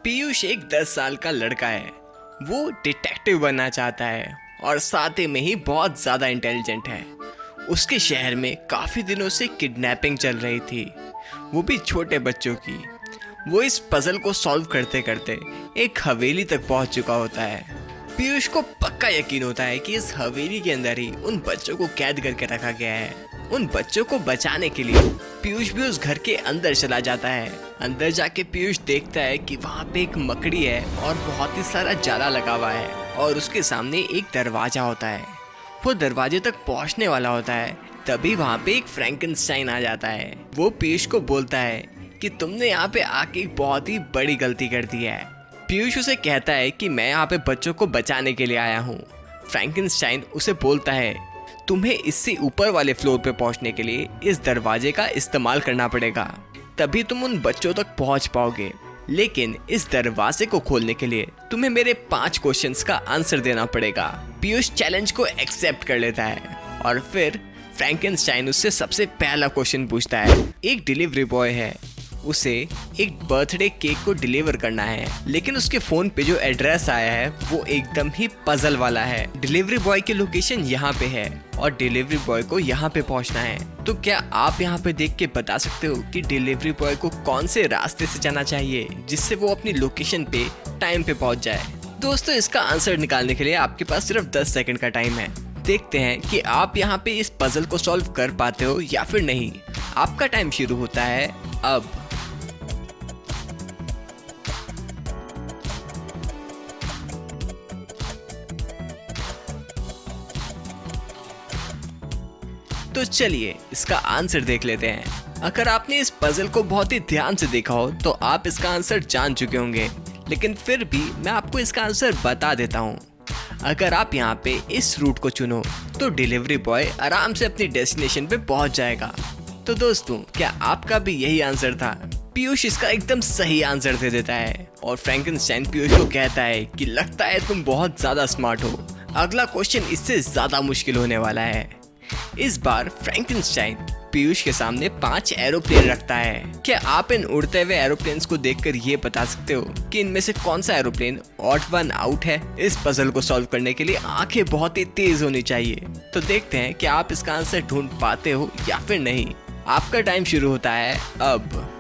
पीयूष एक 10 साल का लड़का है। वो डिटेक्टिव बनना चाहता है और साथ में ही बहुत ज़्यादा इंटेलिजेंट है। उसके शहर में काफ़ी दिनों से किडनैपिंग चल रही थी, वो भी छोटे बच्चों की। वो इस पजल को सॉल्व करते करते एक हवेली तक पहुंच चुका होता है। पीयूष को पक्का यकीन होता है कि इस हवेली के अंदर ही उन बच्चों को कैद करके रखा गया है। उन बच्चों को बचाने के लिए पीयूष भी उस घर के अंदर चला जाता है। अंदर जाके पीयूष देखता है कि वहाँ पे एक मकड़ी है और बहुत ही सारा जाला लगा हुआ है और उसके सामने एक दरवाजा होता है। वो दरवाजे तक पहुँचने वाला होता है, तभी वहाँ पे एक फ्रैंकेनस्टाइन आ जाता है। वो पीयूष को बोलता है कि तुमने यहाँ पे आके एक बहुत ही बड़ी गलती कर दी है। पीयूष उसे कहता है कि मैं यहाँ पे बच्चों को बचाने के लिए आया हूँ। फ्रैंकेनस्टाइन उसे बोलता है तुम्हें इससे ऊपर वाले फ्लोर पे पहुंचने के लिए इस दरवाजे का इस्तेमाल करना पड़ेगा, तभी तुम उन बच्चों तक पहुंच पाओगे। लेकिन इस दरवाजे को खोलने के लिए तुम्हें मेरे 5 क्वेश्चंस का आंसर देना पड़ेगा। पीयूष चैलेंज को एक्सेप्ट कर लेता है और फिर फ्रैंकेनस्टाइन उससे सबसे पहला क्वेश्चन पूछता है। एक डिलीवरी बॉय है, उसे एक बर्थडे केक को डिलीवर करना है, लेकिन उसके फोन पे जो एड्रेस आया है वो एकदम ही पजल वाला है। डिलीवरी बॉय की लोकेशन यहाँ पे है और डिलीवरी बॉय को यहाँ पे पहुँचना है। तो क्या आप यहाँ पे देख के बता सकते हो कि डिलीवरी बॉय को कौन से रास्ते से जाना चाहिए जिससे वो अपनी लोकेशन पे टाइम पे पहुँच जाए? दोस्तों, इसका आंसर निकालने के लिए आपके पास सिर्फ 10 सेकंड का टाइम है। देखते हैं कि आप यहाँ पे इस पजल को सॉल्व कर पाते हो या फिर नहीं। आपका टाइम शुरू होता है अब। तो चलिए इसका आंसर देख लेते हैं। अगर आपने इस पजल को बहुत ही ध्यान से देखा हो तो आप इसका आंसर जान चुके होंगे, लेकिन फिर भी मैं आपको इसका आंसर बता देता हूँ। अगर आप यहाँ पे इस रूट को चुनो तो डिलीवरी बॉय आराम से अपनी डेस्टिनेशन पे पहुँच जाएगा। तो दोस्तों, क्या आपका भी यही आंसर था? पीयूष इसका एकदम सही आंसर दे देता है और फ्रैंकेनस्टाइन पीयूष को कहता है कि लगता है तुम बहुत ज्यादा स्मार्ट हो, अगला क्वेश्चन इससे ज्यादा मुश्किल होने वाला है। इस बार फ्रैंकेनस्टाइन पीयूष के सामने 5 एरोप्लेन रखता है। क्या आप इन उड़ते हुए एरोप्लेन्स को देखकर ये बता सकते हो कि इनमें से कौन सा एरोप्लेन ऑड वन आउट है? इस पजल को सॉल्व करने के लिए आंखें बहुत ही तेज होनी चाहिए। तो देखते हैं कि आप इसका आंसर ढूंढ पाते हो या फिर नहीं। आपका टाइम शुरू होता है अब।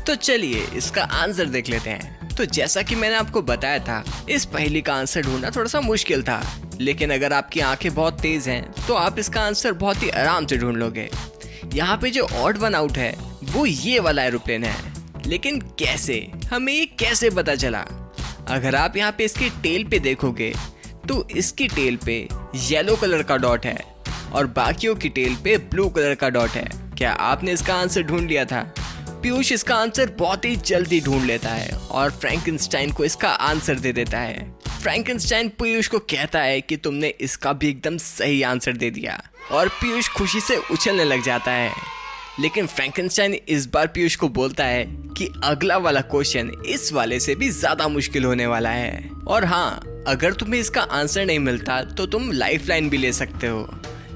तो चलिए इसका आंसर देख लेते हैं। तो जैसा कि मैंने आपको बताया था, इस पहेली का आंसर ढूंढना थोड़ा सा मुश्किल था, लेकिन अगर आपकी आंखें बहुत तेज हैं तो आप इसका आंसर बहुत ही आराम से ढूंढ लोगे। यहाँ पे जो ऑड वन आउट है वो ये वाला एरोप्लेन है, लेकिन कैसे? हमें ये कैसे पता चला? अगर आप यहाँ पे इसकी टेल पे देखोगे तो इसकी टेल पे येलो कलर का डॉट है और बाकियों की टेल पे ब्लू कलर का डॉट है। क्या आपने इसका आंसर ढूंढ लिया था? पीयूष इसका आंसर बहुत ही जल्दी ढूंढ लेता है और फ्रैंकेनस्टाइन को इसका आंसर दे देता है। फ्रैंकेनस्टाइन पीयूष को कहता है कि तुमने इसका भी एकदम सही आंसर दे दिया और पीयूष खुशी से उछलने लग जाता है। लेकिन फ्रैंकेनस्टाइन इस बार पीयूष को बोलता है कि अगला वाला क्वेश्चन इस वाले से भी ज्यादा मुश्किल होने वाला है। और हाँ, अगर तुम्हें इसका आंसर नहीं मिलता तो तुम लाइफलाइन भी ले सकते हो।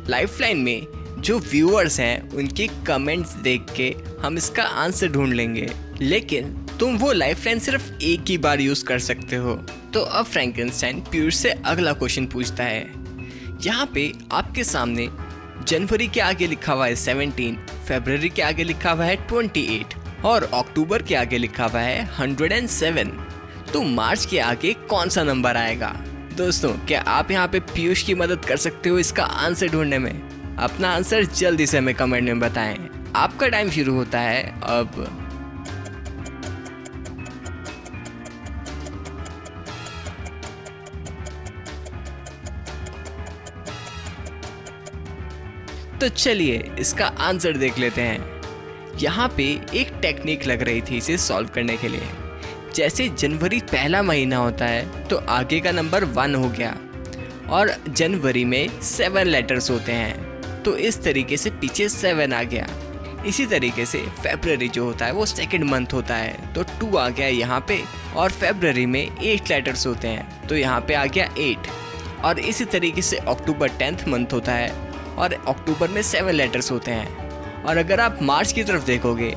लाइफलाइन में जो व्यूअर्स हैं उनके कमेंट्स देख के हम इसका आंसर ढूंढ लेंगे, लेकिन तुम वो लाइफलाइन सिर्फ एक ही बार यूज कर सकते हो। तो अब फ्रैंकेनस्टाइन पीयूष से अगला क्वेश्चन पूछता है। यहाँ पे आपके सामने जनवरी के आगे लिखा हुआ है 17, फरवरी के आगे लिखा हुआ है 28 और अक्टूबर के आगे लिखा हुआ है 107। तो मार्च के आगे कौन सा नंबर आएगा? दोस्तों, क्या आप यहाँ पे पीयूष की मदद कर सकते हो इसका आंसर ढूंढने में? अपना आंसर जल्दी से हमें कमेंट में बताएं। आपका टाइम शुरू होता है अब। तो चलिए इसका आंसर देख लेते हैं। यहाँ पे एक टेक्निक लग रही थी इसे सॉल्व करने के लिए। जैसे जनवरी पहला महीना होता है तो आगे का नंबर 1 हो गया और जनवरी में 7 लेटर्स होते हैं, तो इस तरीके से पीछे 7 आ गया। इसी तरीके से फरवरी जो होता है वो सेकंड मंथ होता है, तो 2 आ गया यहाँ पे और फरवरी में 8 लेटर्स होते हैं, तो यहाँ पे आ गया 8। और इसी तरीके से अक्टूबर 10th मंथ होता है और अक्टूबर में 7 लेटर्स होते हैं। और अगर आप मार्च की तरफ देखोगे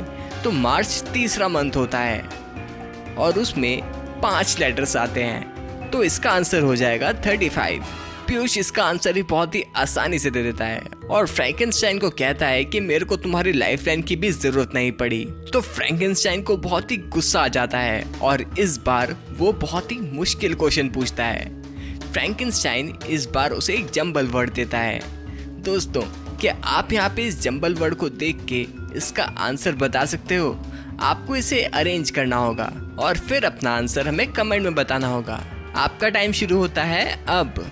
तो मार्च तीसरा मंथ होता है और उसमें 5 लेटर्स आते हैं। तो इसका आंसर हो जाएगा 35। पीयूष इसका आंसर ही बहुत ही आसानी से दे देता है और फ्रैंकेनस्टाइन को कहता है कि मेरे को तुम्हारी लाइफलाइन की भी जरूरत नहीं पड़ी। तो फ्रैंकेनस्टाइन को बहुत ही गुस्सा आ जाता है और इस बार वो बहुत ही मुश्किल क्वेश्चन पूछता है। फ्रैंकेनस्टाइन इस बार उसे एक जंबल वर्ड देता है। दोस्तों, क्या आप यहाँ पे इस जंबल वर्ड को देख के इसका आंसर बता सकते हो? आपको इसे अरेंज करना होगा और फिर अपना आंसर हमें कमेंट में बताना होगा। आपका टाइम शुरू होता है अब।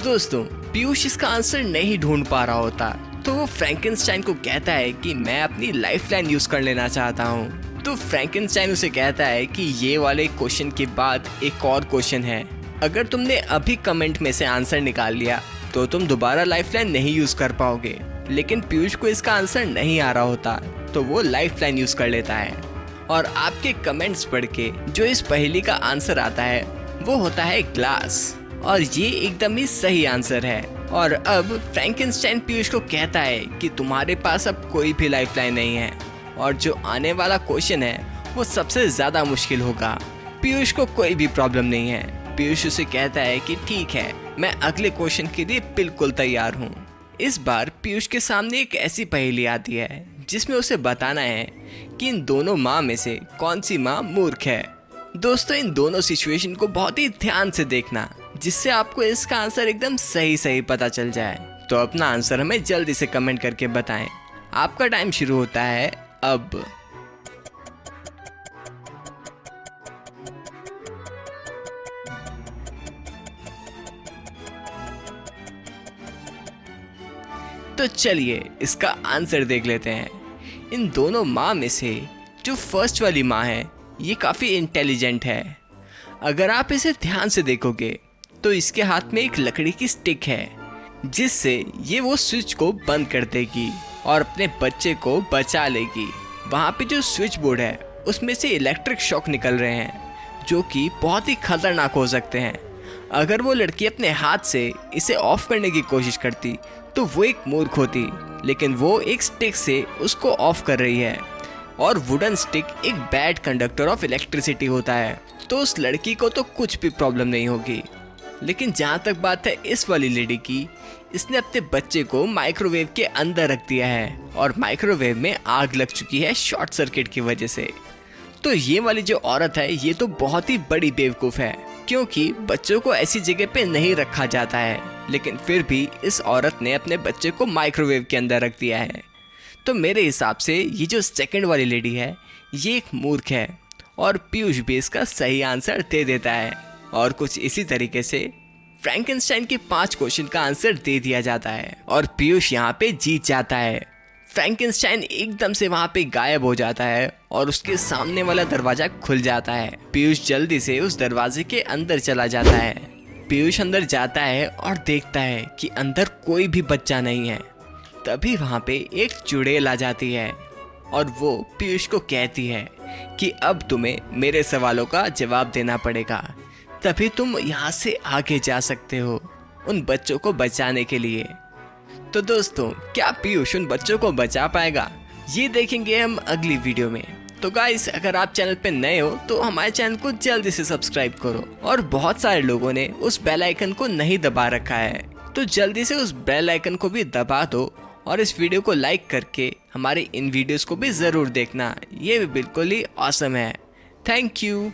दोस्तों, पीयूष इसका आंसर नहीं ढूंढ पा रहा होता तो वो फ्रैंकेनस्टाइन को कहता है कि मैं अपनी लाइफलाइन यूज कर लेना चाहता हूँ। तो फ्रैंकेनस्टाइन उसे कहता है कि ये वाले क्वेश्चन के बाद एक और क्वेश्चन है। अगर तुमने अभी कमेंट में से आंसर निकाल लिया तो तुम दोबारा लाइफलाइन नहीं यूज कर पाओगे। लेकिन पीयूष को इसका आंसर नहीं आ रहा होता तो वो लाइफलाइन यूज कर लेता है और आपके कमेंट्स पढ़ के जो इस पहेली का आंसर आता है वो होता है ग्लास, और ये एकदम ही सही आंसर है। और अब फ्रैंकेनस्टाइन पीयूष को कहता है कि तुम्हारे पास अब कोई भी लाइफलाइन नहीं है और जो आने वाला क्वेश्चन है वो सबसे ज्यादा मुश्किल होगा। पीयूष को कोई भी प्रॉब्लम नहीं है। पीयूष उसे कहता है कि ठीक है, मैं अगले क्वेश्चन के लिए बिल्कुल तैयार हूँ। इस बार पीयूष के सामने एक ऐसी पहेली आती है जिसमें उसे बताना है कि इन दोनों माँ में से कौन सी माँ मूर्ख है। दोस्तों, इन दोनों सिचुएशन को बहुत ही ध्यान से देखना जिससे आपको इसका आंसर एकदम सही पता चल जाए। तो अपना आंसर हमें जल्दी से कमेंट करके बताएं। आपका टाइम शुरू होता है अब। तो चलिए इसका आंसर देख लेते हैं। इन दोनों माँ में से जो फर्स्ट वाली माँ है ये काफ़ी इंटेलिजेंट है। अगर आप इसे ध्यान से देखोगे तो इसके हाथ में एक लकड़ी की स्टिक है जिससे ये वो स्विच को बंद कर देगी और अपने बच्चे को बचा लेगी। वहाँ पे जो स्विच बोर्ड है उसमें से इलेक्ट्रिक शॉक निकल रहे हैं जो कि बहुत ही खतरनाक हो सकते हैं। अगर वो लड़की अपने हाथ से इसे ऑफ करने की कोशिश करती तो वो एक मूर्ख होती, लेकिन वो एक स्टिक से उसको ऑफ कर रही है और वुडन स्टिक एक बैड कंडक्टर ऑफ इलेक्ट्रिसिटी होता है, तो उस लड़की को तो कुछ भी प्रॉब्लम नहीं होगी। लेकिन जहाँ तक बात है इस वाली लेडी की, इसने अपने बच्चे को माइक्रोवेव के अंदर रख दिया है और माइक्रोवेव में आग लग चुकी है शॉर्ट सर्किट की वजह से। तो ये वाली जो औरत है ये तो बहुत ही बड़ी बेवकूफ़ है, क्योंकि बच्चों को ऐसी जगह पे नहीं रखा जाता है, लेकिन फिर भी इस औरत ने अपने बच्चे को माइक्रोवेव के अंदर रख दिया है। तो मेरे हिसाब से ये जो सेकंड वाली लेडी है ये एक मूर्ख है और पीयूष भी इसका सही आंसर दे देता है। और कुछ इसी तरीके से फ्रैंकेनस्टाइन के 5 क्वेश्चन का आंसर दे दिया जाता है और पीयूष यहाँ पे जीत जाता है। फ्रैंकेनस्टाइन एकदम से वहाँ पे गायब हो जाता है और उसके सामने वाला दरवाजा खुल जाता है। पीयूष जल्दी से उस दरवाजे के अंदर चला जाता है। पीयूष अंदर जाता है और देखता है कि अंदर कोई भी बच्चा नहीं है। तभी वहाँ पे एक चुड़ैल आ जाती है और वो पीयूष को कहती है कि अब तुम्हें मेरे सवालों का जवाब देना पड़ेगा, तभी तुम यहाँ से आगे जा सकते हो उन बच्चों को बचाने के लिए। तो दोस्तों, क्या पीयूष उन बच्चों को बचा पाएगा? ये देखेंगे हम अगली वीडियो में। तो गाइस, अगर आप चैनल पे नए हो तो हमारे चैनल को जल्दी से सब्सक्राइब करो। और बहुत सारे लोगों ने उस बेल आइकन को नहीं दबा रखा है, तो जल्दी से उस बेल आइकन को भी दबा दो और इस वीडियो को लाइक करके हमारे इन वीडियोस को भी ज़रूर देखना। ये भी बिल्कुल ही ऑसम है। Thank you.